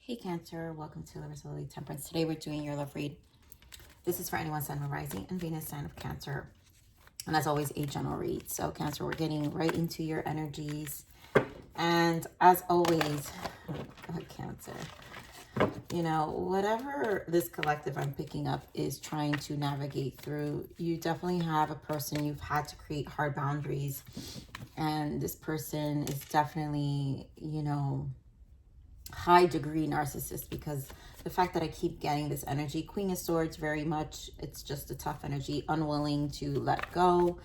Hey Cancer, welcome to Lover's Temperance. Today we're doing your love read. This is for anyone, Sun, Moon, Rising, and Venus sign of Cancer. And as always, a general read. So Cancer, we're getting right into your energies. And as always, Cancer, you know, whatever this collective I'm picking up is trying to navigate through, you definitely have a person you've had to create hard boundaries. And this person is definitely, you know, high degree narcissist, because the fact that I keep getting this energy, Queen of Swords, very much, it's just a tough energy, unwilling to let go.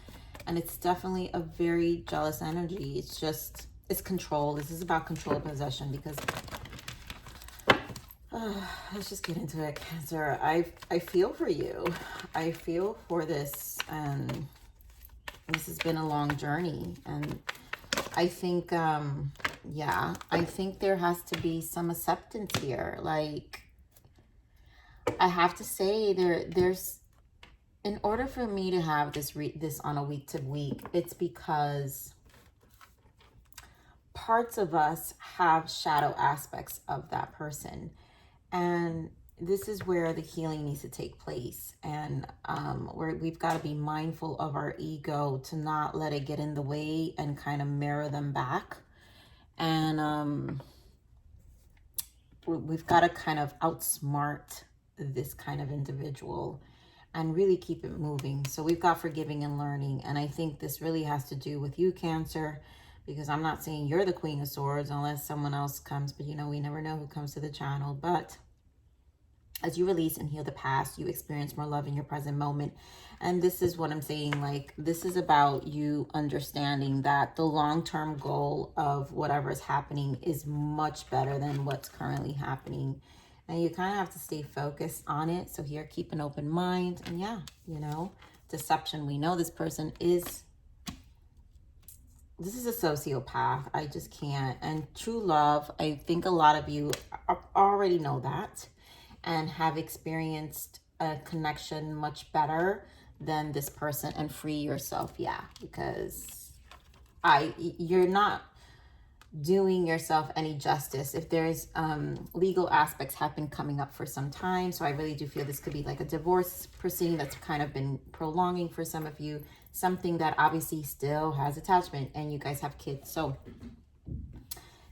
And it's definitely a very jealous energy. It's control. This is about control and possession, because let's just get into it, Cancer. I feel for you. I feel for this, and this has been a long journey. And I think yeah, I think there has to be some acceptance here. Like, I have to say, there's, in order for me to have this on a week to week, it's because parts of us have shadow aspects of that person, and this is where the healing needs to take place. And we've got to be mindful of our ego to not let it get in the way and kind of mirror them back. And we've got to kind of outsmart this kind of individual and really keep it moving. So we've got forgiving and learning. And I think this really has to do with you, Cancer, because I'm not saying you're the Queen of Swords unless someone else comes, but you know, we never know who comes to the channel. But as you release and heal the past, you experience more love in your present moment. And this is what I'm saying, like, this is about you understanding that the long-term goal of whatever is happening is much better than what's currently happening. And you kind of have to stay focused on it. So here, keep an open mind. And yeah, you know, deception. We know this person is, this is a sociopath. I just can't. And true love, I think a lot of you already know that and have experienced a connection much better than this person, and free yourself. Yeah, because you're not doing yourself any justice. If there's legal aspects have been coming up for some time, so I really do feel this could be like a divorce proceeding that's kind of been prolonging for some of you, something that obviously still has attachment, and you guys have kids. So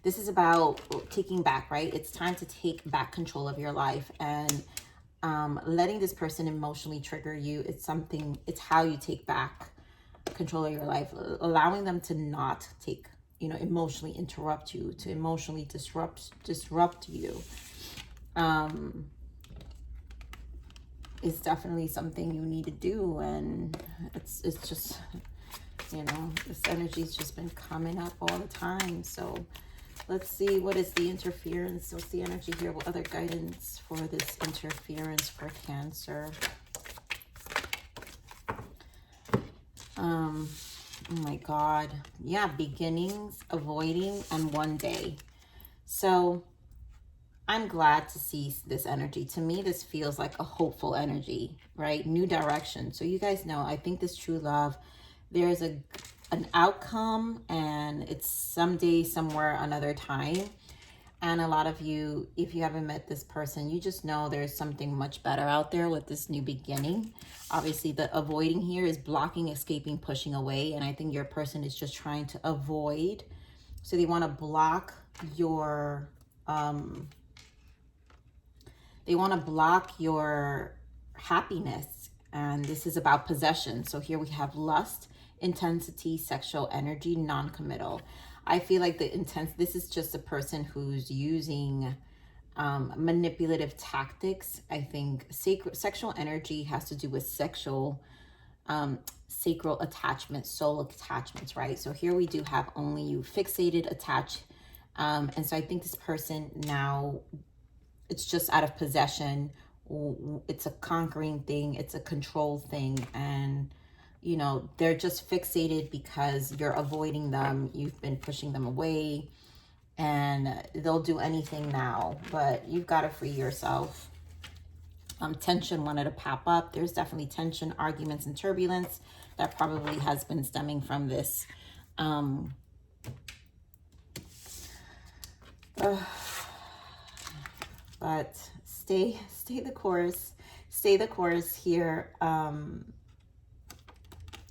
this is about taking back, right? It's time to take back control of your life, and letting this person emotionally trigger you. It's how you take back control of your life, allowing them to not take, you know, emotionally interrupt you, to emotionally disrupt you. It's definitely something you need to do. And it's just, you know, this energy's just been coming up all the time. So let's see, what is the interference? What's the energy here? What other guidance for this interference for Cancer? Oh my God. Yeah, beginnings, avoiding, and one day. So I'm glad to see this energy. To me, this feels like a hopeful energy, right? New direction. So you guys know, I think this true love, there's an outcome, and it's someday, somewhere, another time. And a lot of you, if you haven't met this person, you just know there's something much better out there with this new beginning. Obviously, the avoiding here is blocking, escaping, pushing away. And I think your person is just trying to avoid. So they want to block your, happiness. And this is about possession. So here we have lust, intensity, sexual energy, non-committal. I feel like this is just a person who's using manipulative tactics. I think sexual energy has to do with sexual, sacral attachment, soul attachments, right? So here we do have only you, fixated, attached. And so I think this person now, it's just out of possession. It's a conquering thing. It's a control thing. And you know, they're just fixated because you're avoiding them. You've been pushing them away, and they'll do anything now, but you've got to free yourself. Tension wanted to pop up. There's definitely tension, arguments, and turbulence that probably has been stemming from this. but stay the course. Stay the course here,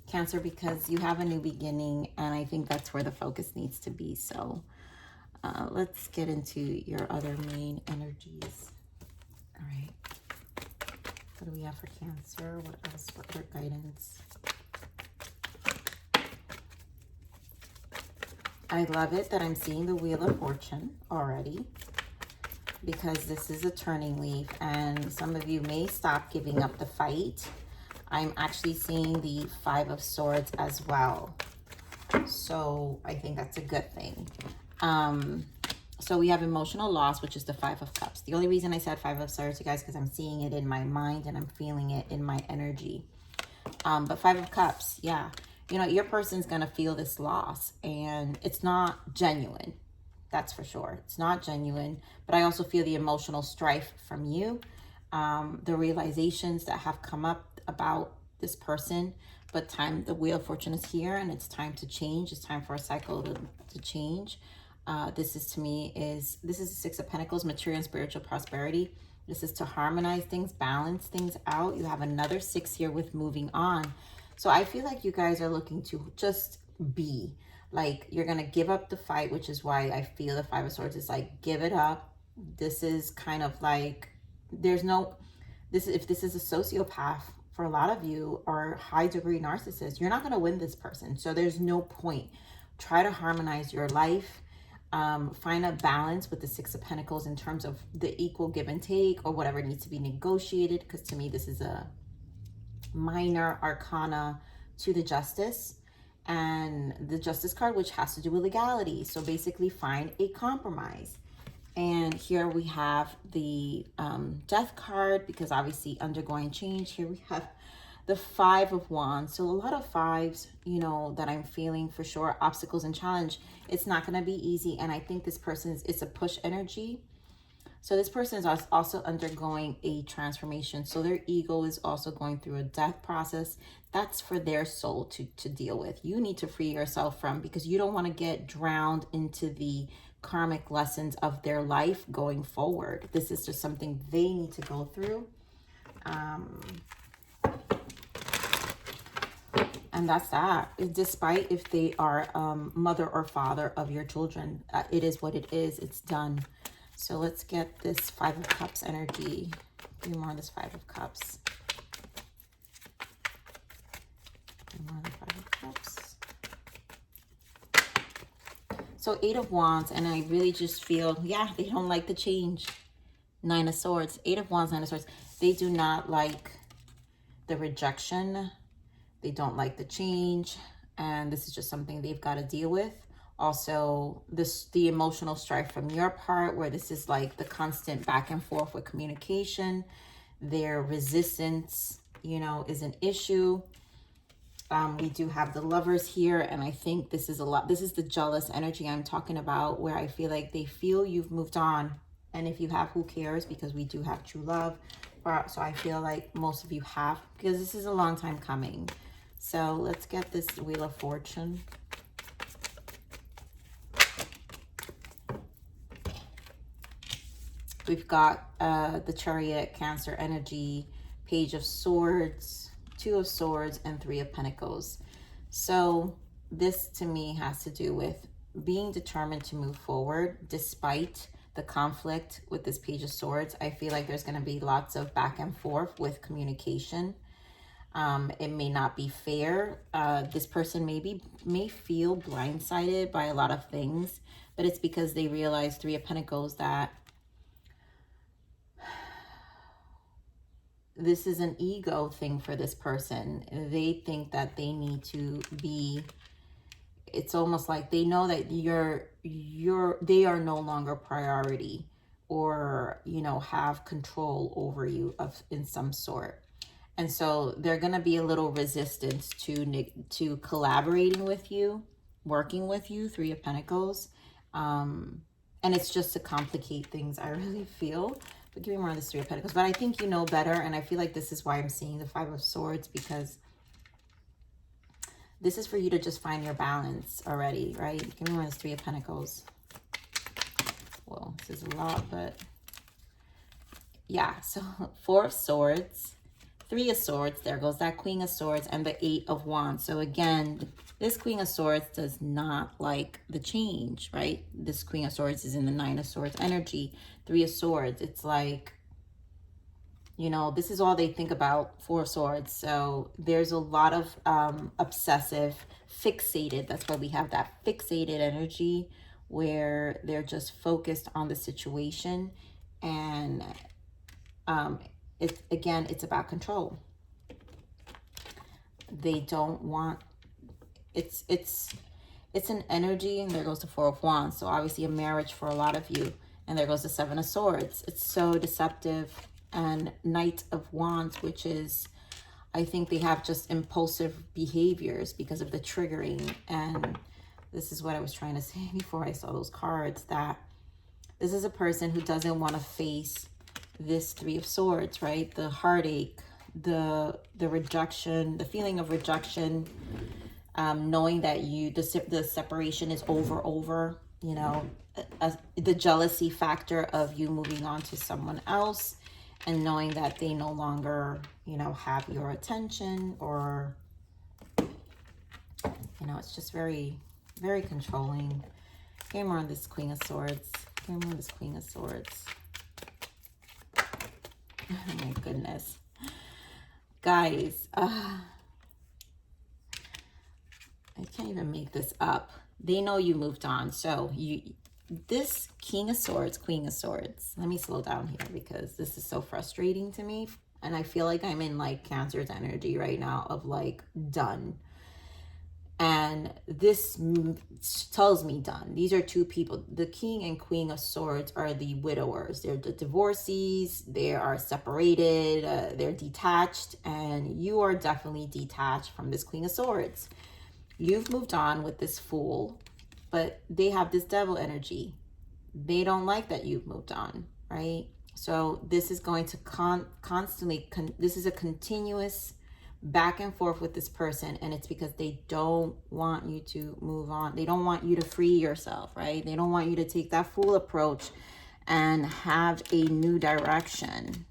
Cancer, because you have a new beginning, and I think that's where the focus needs to be. So let's get into your other main energies. All right. What do we have for Cancer? What else? What other guidance? I love it that I'm seeing the Wheel of Fortune already, because this is a turning leaf, and some of you may stop giving up the fight. I'm actually seeing the Five of Swords as well. So I think that's a good thing. So we have emotional loss, which is the Five of Cups. The only reason I said Five of Swords, you guys, because I'm seeing it in my mind and I'm feeling it in my energy. But Five of Cups, yeah. You know, your person's going to feel this loss, and it's not genuine. That's for sure. It's not genuine. But I also feel the emotional strife from you. The realizations that have come up about this person. But the Wheel of Fortune is here, and it's time to change. It's time for a cycle to change. This is, to me, this is the Six of Pentacles, material and spiritual prosperity. This is to harmonize things, balance things out. You have another 6 here with moving on. So I feel like you guys are looking to just be. Like, you're going to give up the fight, which is why I feel the Five of Swords is like, give it up. This is kind of like, there's no, if this is a sociopath for a lot of you, or high degree narcissist, you're not going to win this person. So there's no point. Try to harmonize your life. Find a balance with the Six of Pentacles in terms of the equal give and take, or whatever needs to be negotiated. Because to me, this is a minor arcana to the Justice, and the Justice card, which has to do with legality. So basically find a compromise. And here we have the Death card, because obviously undergoing change. Here we have the Five of Wands. So a lot of fives, you know, that I'm feeling for sure. Obstacles and challenge. It's not going to be easy. And I think this person's, it's a push energy. So this person is also undergoing a transformation. So their ego is also going through a death process. That's for their soul to deal with. You need to free yourself from, because you don't want to get drowned into the karmic lessons of their life going forward. This is just something they need to go through. And that's that. Despite if they are mother or father of your children, it is what it is. It's done. So let's get this Five of Cups energy. Give me more of this Five of Cups. Give me more of the Five of Cups. So Eight of Wands, and I really just feel, yeah, they don't like the change. Nine of Swords. Eight of Wands, Nine of Swords. They do not like the rejection. They don't like the change. And this is just something they've got to deal with. Also, the emotional strife from your part, where this is like the constant back and forth with communication. Their resistance, you know, is an issue. We do have the Lovers here, and I think this is a lot. This is the jealous energy I'm talking about, where I feel like they feel you've moved on. And if you have, who cares? Because we do have true love. So I feel like most of you have, because this is a long time coming. So let's get this Wheel of Fortune. We've got the Chariot, Cancer energy, Page of Swords, Two of Swords, and Three of Pentacles. So this to me has to do with being determined to move forward despite the conflict with this Page of Swords. I feel like there's going to be lots of back and forth with communication. It may not be fair. This person may feel blindsided by a lot of things, but it's because they realize, Three of Pentacles, that this is an ego thing for this person. They think that they need to be, it's almost like they know that they are no longer priority, or, you know, have control over you in some sort. And so they're going to be a little resistant to collaborating with you, working with you, Three of Pentacles. And it's just to complicate things, I really feel. But give me more of this Three of Pentacles. But I think you know better, and I feel like this is why I'm seeing the Five of Swords, because this is for you to just find your balance already, right? Give me more of this Three of Pentacles. Well, this is a lot, but yeah, so Four of Swords, Three of Swords, there goes that Queen of Swords, and the Eight of Wands. So again, this Queen of Swords does not like the change, right? This Queen of Swords is in the Nine of Swords energy. Three of Swords, it's like, you know, this is all they think about. Four of Swords. So there's a lot of obsessive, fixated. That's why we have that fixated energy where they're just focused on the situation. And it's about control. They don't want, it's an energy, and there goes the Four of Wands. So obviously a marriage for a lot of you. And there goes the Seven of Swords. It's so deceptive. And Knight of Wands, which is, I think they have just impulsive behaviors because of the triggering. And this is what I was trying to say before I saw those cards, that this is a person who doesn't want to face this Three of Swords, right? The heartache, the rejection, the feeling of rejection, knowing that the separation is over, you know, the jealousy factor of you moving on to someone else, and knowing that they no longer, you know, have your attention, or, you know, it's just very, very controlling. Give me more on this Queen of Swords. Give me more on this Queen of Swords. Oh my goodness. Guys, I can't even make this up. They know you moved on. So this King of Swords, Queen of Swords. Let me slow down here because this is so frustrating to me. And I feel like I'm in like Cancer's energy right now of like done. And this tells me done. These are two people. The King and Queen of Swords are the widowers. They're the divorcees. They are separated. They're detached. And you are definitely detached from this Queen of Swords. You've moved on with this Fool, but they have this Devil energy. They don't like that you've moved on, right? So this is going to this is a continuous back and forth with this person, and it's because they don't want you to move on. They don't want you to free yourself, right? They don't want you to take that Fool approach and have a new direction.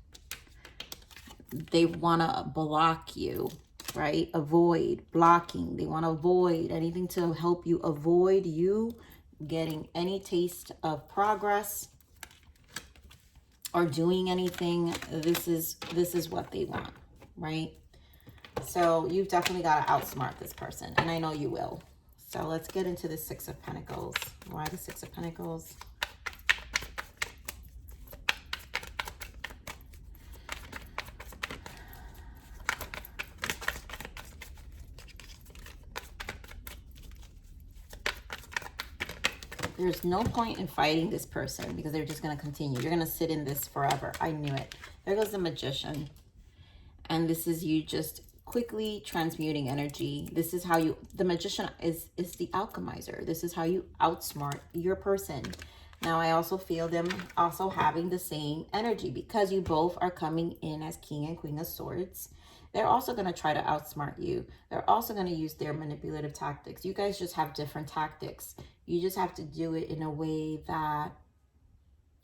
They want to block you, right? Avoid, blocking. They want to avoid anything to help you avoid you getting any taste of progress or doing anything. This is what they want, right? So you've definitely got to outsmart this person, and I know you will. So let's get into the Six of Pentacles. Why the Six of Pentacles? There's no point in fighting this person because they're just going to continue. You're going to sit in this forever. I knew it. There goes the Magician. And this is you just quickly transmuting energy. This is how the Magician is the alchemizer. This is how you outsmart your person. Now, I also feel them also having the same energy because you both are coming in as King and Queen of Swords. They're also going to try to outsmart you. They're also going to use their manipulative tactics. You guys just have different tactics. You just have to do it in a way that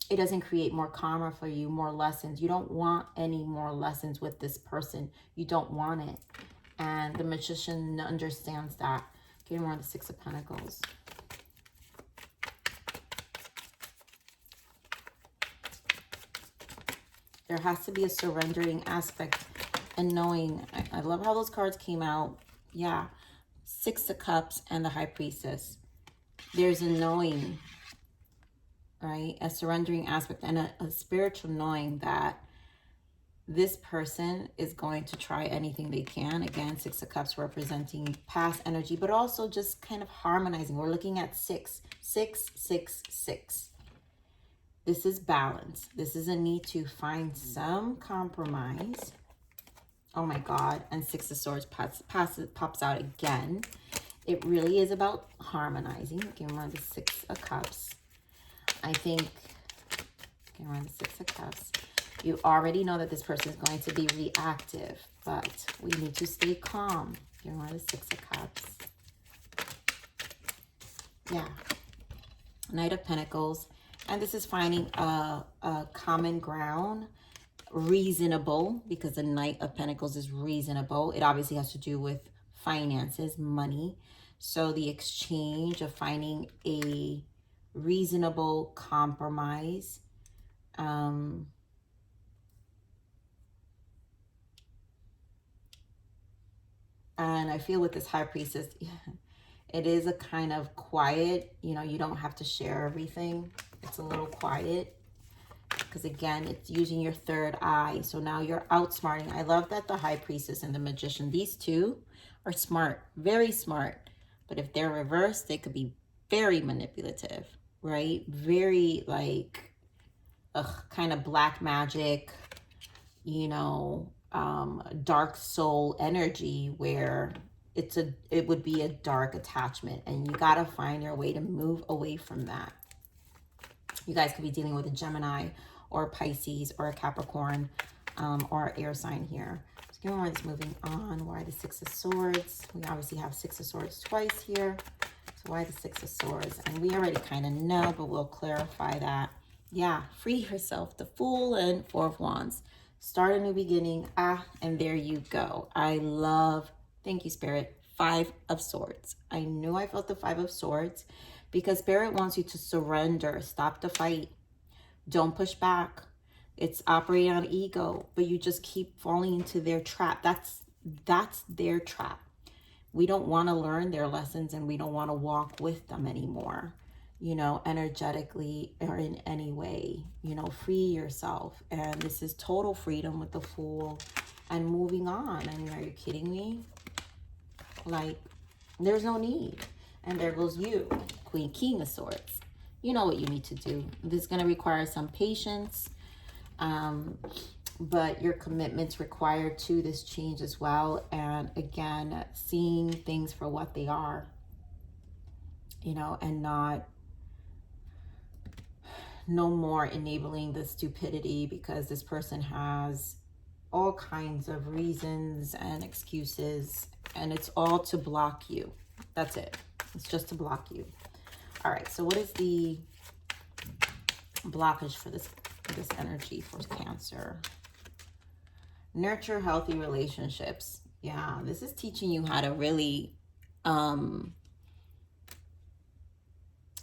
it doesn't create more karma for you, more lessons. You don't want any more lessons with this person. You don't want it. And the Magician understands that. Give me more of the Six of Pentacles. There has to be a surrendering aspect and knowing. I love how those cards came out. Yeah. Six of Cups and the High Priestess. There's a knowing, right? A surrendering aspect and a spiritual knowing that this person is going to try anything they can. Again, Six of Cups representing past energy, but also just kind of harmonizing. We're looking at 6, 6, 6, 6. This is balance. This is a need to find some compromise. Oh my God. And Six of Swords pops out again. It really is about harmonizing. Give me the Six of Cups. I think, give me the Six of Cups. You already know that this person is going to be reactive, but we need to stay calm. Give me the Six of Cups. Yeah. Knight of Pentacles. And this is finding a common ground reasonable, because the Knight of Pentacles is reasonable. It obviously has to do with finances, money. So the exchange of finding a reasonable compromise. And I feel with this High Priestess, it is a kind of quiet, you don't have to share everything. It's a little quiet because, again, it's using your third eye. So now you're outsmarting. I love that the High Priestess and the Magician, these two are smart, very smart. But if they're reversed, they could be very manipulative, right? Very like, kind of black magic, dark soul energy, where it would be a dark attachment, and you got to find your way to move away from that. You guys could be dealing with a Gemini or a Pisces or a Capricorn, or an air sign here. So give me more that's moving on. Why the Six of Swords? We obviously have Six of Swords twice here. So why the Six of Swords? And we already kind of know, but we'll clarify that. Yeah, free yourself. The Fool and Four of Wands. Start a new beginning. And there you go. I love, thank you, Spirit, Five of Swords. I knew I felt the Five of Swords because Spirit wants you to surrender. Stop the fight. Don't push back. It's operating on ego, but you just keep falling into their trap. That's their trap. We don't want to learn their lessons, and we don't want to walk with them anymore, energetically or in any way. Free yourself. And this is total freedom with the Fool and moving on. I mean, are you kidding me? Like, there's no need. And there goes you, Queen, King of Swords. You know what you need to do. This is going to require some patience, but your commitment's required to this change as well. And again, seeing things for what they are, and no more enabling the stupidity, because this person has all kinds of reasons and excuses, and it's all to block you. That's it. It's just to block you. All right, so what is the blockage for this energy for Cancer? Nurture healthy relationships. Yeah, this is teaching you how to really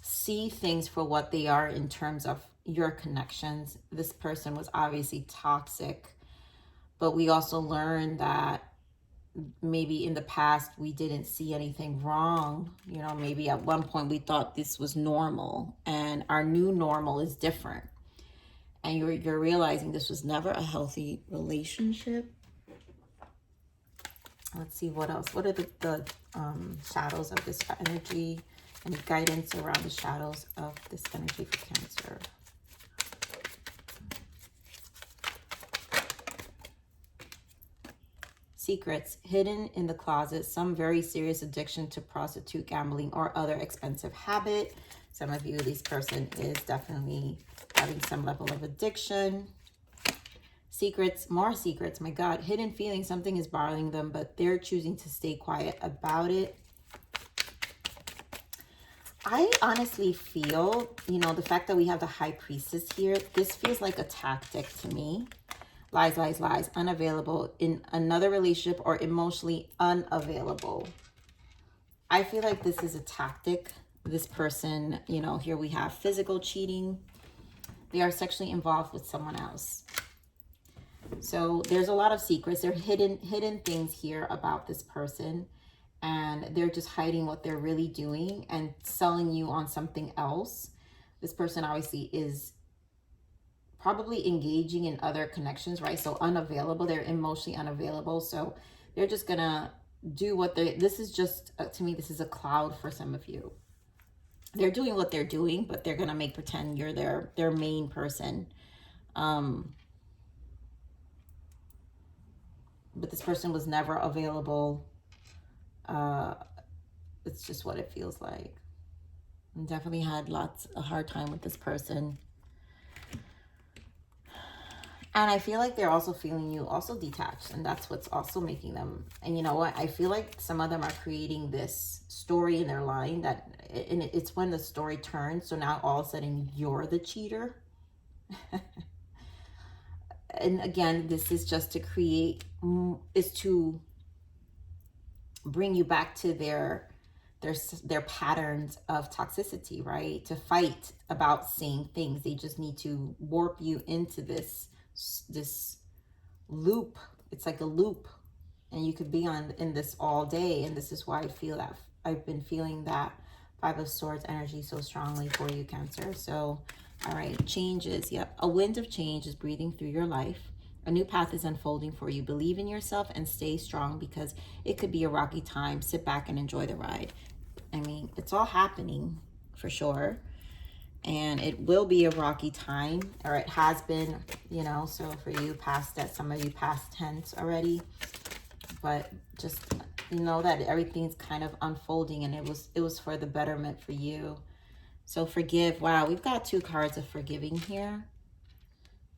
see things for what they are in terms of your connections. This person was obviously toxic, but we also learned that maybe in the past we didn't see anything wrong. Maybe at one point we thought this was normal, and our new normal is different. And you're realizing this was never a healthy relationship. Let's see what else. What are the shadows of this energy? Any guidance around the shadows of this energy for Cancer? Secrets hidden in the closet. Some very serious addiction to prostitute, gambling, or other expensive habit. Some of you, this person is definitely having some level of addiction. Secrets, more secrets. My God, hidden feelings. Something is bothering them, but they're choosing to stay quiet about it. I honestly feel, the fact that we have the High Priestess here, this feels like a tactic to me. Lies, lies, lies. Unavailable in another relationship or emotionally unavailable. I feel like this is a tactic. This person, here we have physical cheating. They are sexually involved with someone else. So there's a lot of secrets. There are hidden things here about this person. And they're just hiding what they're really doing and selling you on something else. This person obviously is probably engaging in other connections, right? So unavailable, they're emotionally unavailable. So they're just gonna do what this is just, to me, this is a cloud for some of you. They're doing what they're doing, but they're gonna make pretend you're their main person. But this person was never available. It's just what it feels like. I definitely had a hard time with this person. And I feel like they're also feeling you also detached, and that's what's also making them. And you know what? I feel like some of them are creating this story in their line and it's when the story turns. So now all of a sudden you're the cheater. and again, this is just to create, is to bring you back to their patterns of toxicity, right? To fight about same things. They just need to warp you into this loop. It's like a loop, and you could be in this all day. And this is why I feel that I've been feeling that Five of Swords energy so strongly for you, Cancer. So, all right, changes. Yep, a wind of change is breathing through your life. A new path is unfolding for you. Believe in yourself and stay strong, because it could be a rocky time. Sit back and enjoy the ride. I mean, it's all happening for sure. And it will be a rocky time, or it has been, you know, so for you past that, some of you past tense already. But just, you know, that everything's kind of unfolding, and it was for the betterment for you. So forgive. Wow, we've got 2 cards of forgiving here.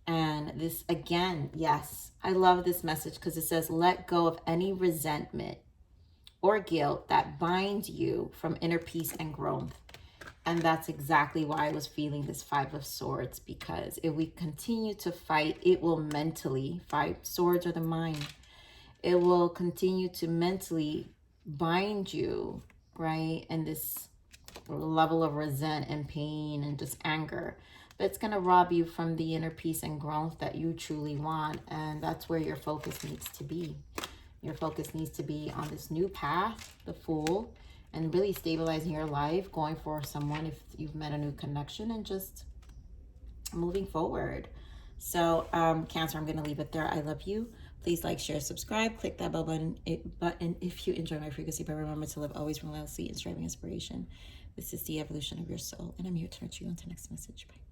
And this, again, yes, I love this message, because it says, let go of any resentment or guilt that binds you from inner peace and growth. And that's exactly why I was feeling this Five of Swords, because if we continue to fight, it will mentally, swords are the mind. It will continue to mentally bind you, right? And this level of resent and pain and just anger. But it's going to rob you from the inner peace and growth that you truly want. And that's where your focus needs to be. Your focus needs to be on this new path, the Fool, and really stabilizing your life, going for someone if you've met a new connection, and just moving forward. So, Cancer, I'm going to leave it there. I love you. Please like, share, subscribe. Click that bell button if you enjoy my frequency. But remember to live always relentlessly in striving inspiration. This is the evolution of your soul, and I'm here to nurture you. Until next message. Bye.